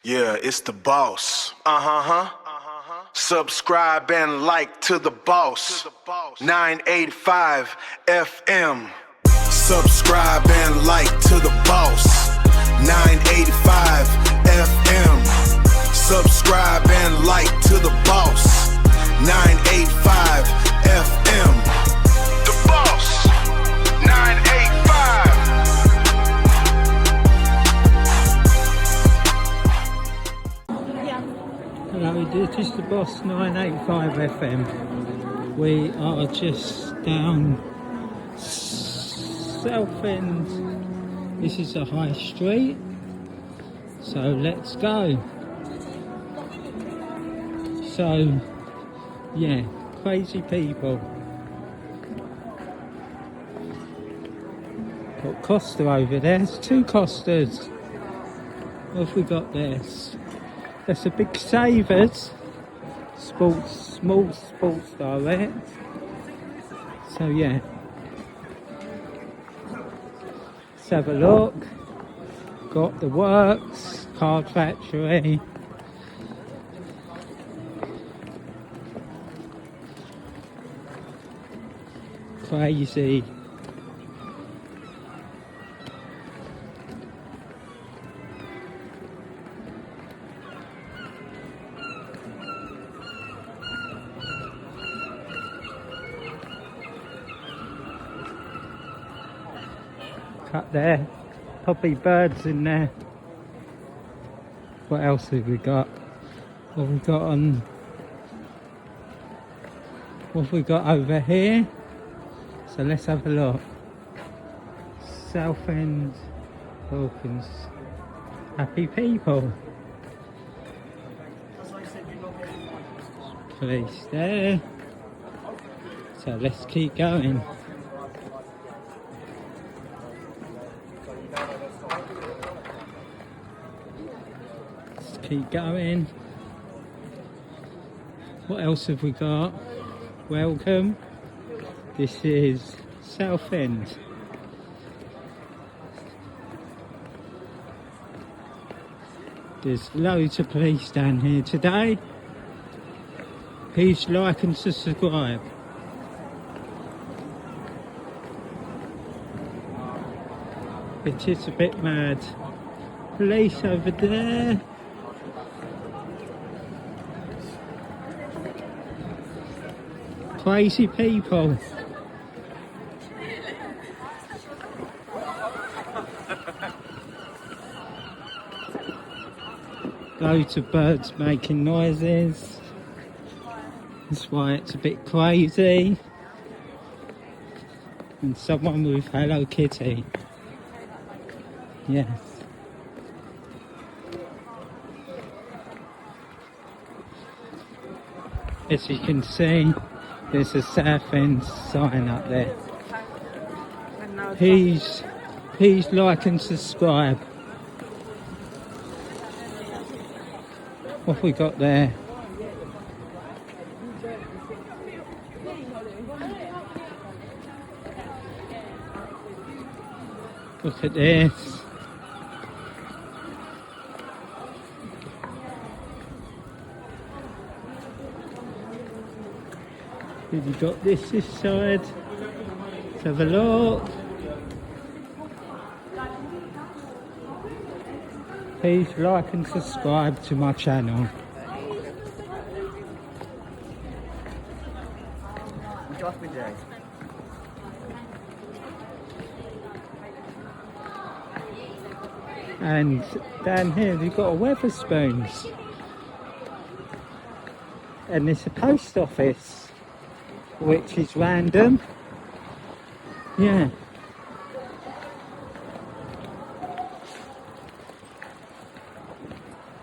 Yeah, it's the boss. Subscribe and like to the boss. 985 FM. Subscribe and like to the boss. 985 FM. Subscribe and like to the boss. 985 FM. The boss. 985. Hello, this is the boss 985 FM. We are just down Southend. This is a high street, so let's go. So yeah, crazy people. Got Costa over there. There's two Costas. What have we got there? That's a big Savers small sports direct. So yeah, let's have a look. Got the works, card factory. Crazy. Cut there, probably birds in there. What else have we got? What have we got on? What have we got over here? So let's have a look. Southend, Hawkins, happy people. Police there. So let's keep going. Keep going. What else have we got? Welcome. This is Southend. There's loads of police down here today. Please like and subscribe. It is a bit mad. Police over there. Crazy people. Loads of birds making noises. That's why it's a bit crazy. And someone with Hello Kitty. Yes. As you can see, there's a Southend sign up there. Please like and subscribe. What have we got there? Look at this. Have you got this side? Let's have a look. Please like and subscribe to my channel. And down here we've got a Wetherspoons. And there's a post office, which is random. Yeah.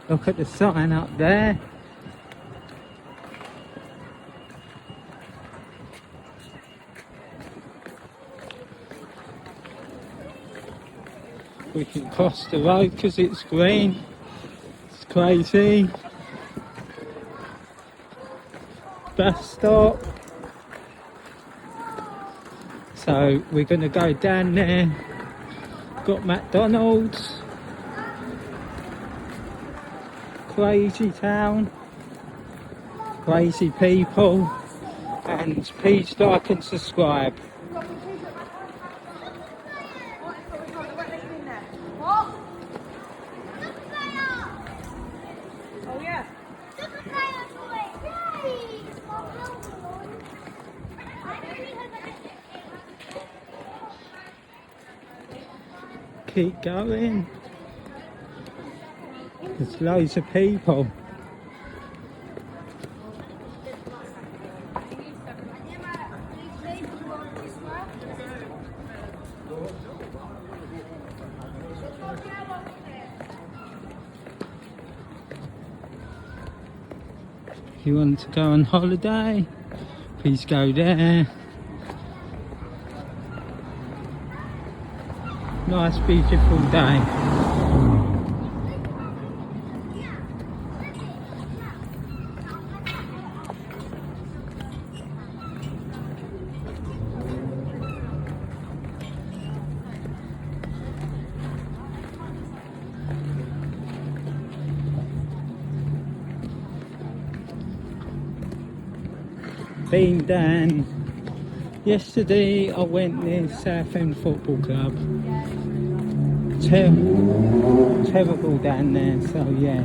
Look at the sign up there. We can cross the road because it's green. It's crazy. Bus stop. So we're going to go down there. Got McDonald's. crazy town, crazy people, and please like and subscribe. Keep going. There's loads of people. If you want to go on holiday, please go there. Nice beautiful day. Been down. Yesterday I went near Southend Football Club. Terrible down there, so yeah.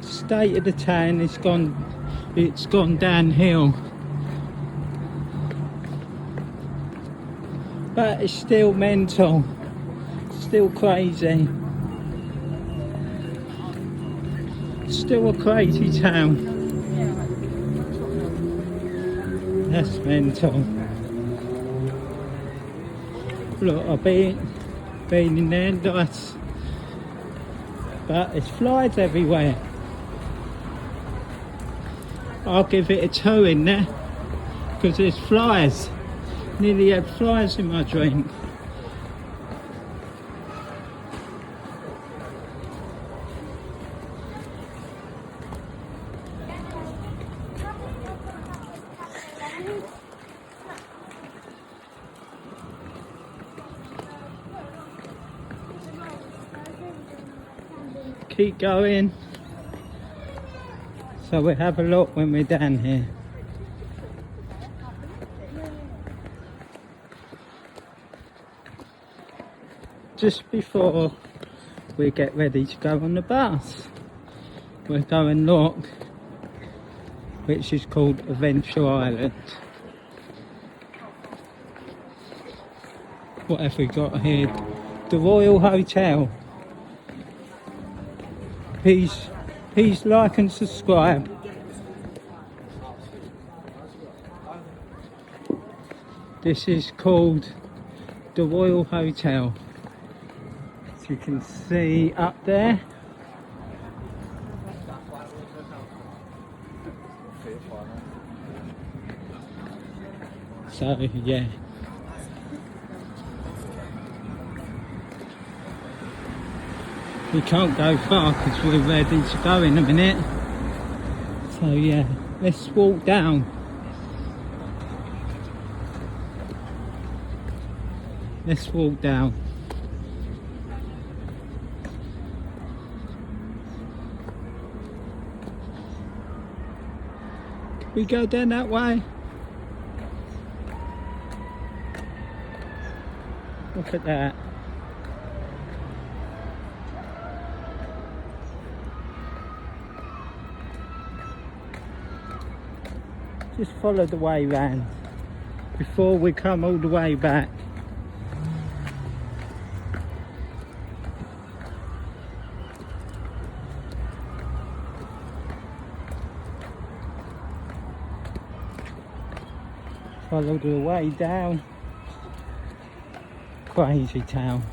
State of the town it's gone downhill. But it's still mental. Still crazy. Still a crazy town. That's mental. Look, I've been in there, nice. But there's flies everywhere. I'll give it a 2 in there. Because there's flies. Nearly had flies in my drink. Keep going. So we have a look when we're down here. Just before we get ready to go on the bus, we're going look, which is called Adventure Island. What have we got here? The Royal Hotel. Please like and subscribe. This is called the Royal Hotel. As you can see up there. So yeah. We can't go far because we're ready to go in a minute. So yeah, let's walk down. Let's walk down. Can we go down that way? Look at that. Just follow the way round before we come all the way back. Follow the way down. Crazy town.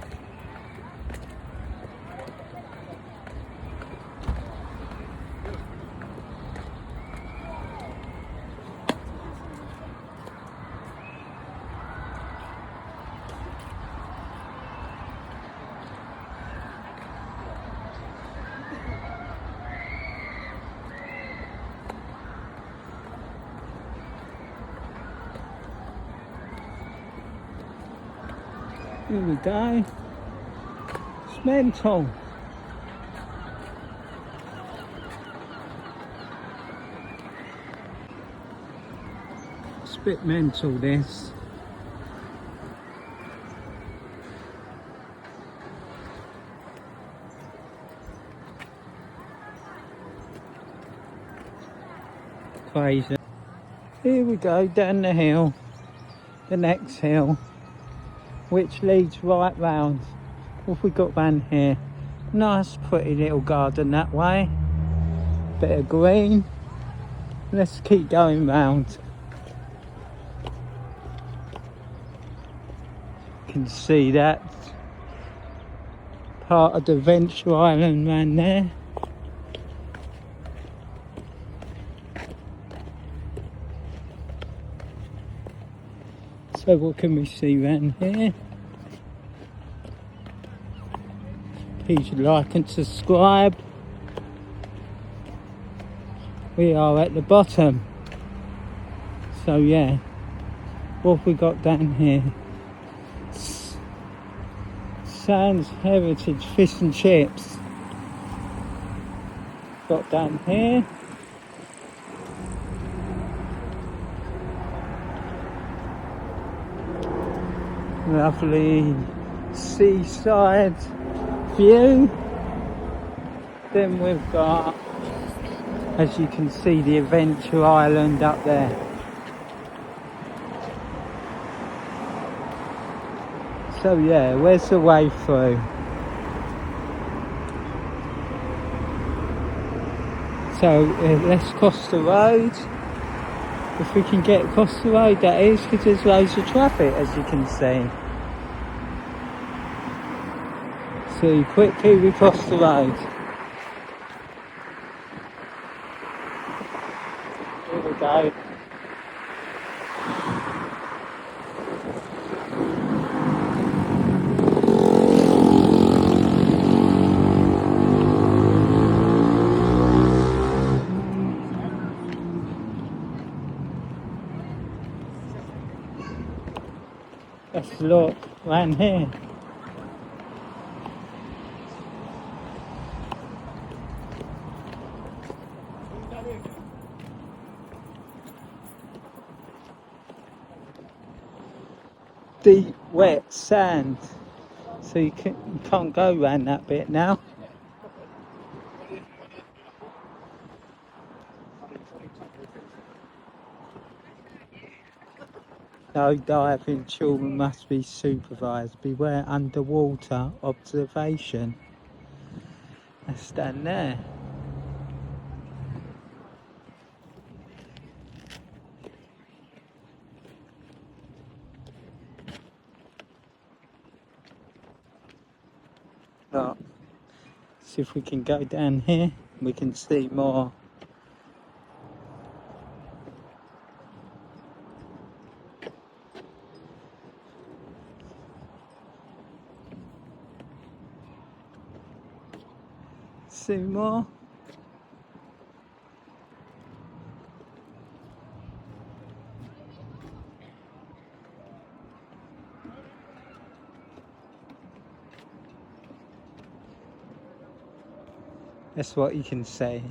Here we go. It's mental. It's a bit mental, this. Crazy. Here we go, down the hill, the next hill, which leads right round. What have we got round here? Nice pretty little garden that way, bit of green. Let's keep going round. You can see that part of the Venture Island round there. So what can we see round here? Please like and subscribe. We are at the bottom. So yeah, what have we got down here? Sands Heritage Fish and Chips. Got down here. Lovely seaside view. Then we've got, as you can see, the Adventure Island up there. So yeah, where's the way through? So let's cross the road. If we can get across the road, that is, because there's loads of traffic, as you can see. So quickly we cross the road. Here we go. Let's look round here. Deep, wet sand. So you can't go round that bit now. No diving, children must be supervised. Beware underwater observation. That's down there. Look, see if we can go down here. We can see more. See more. That's what you can see.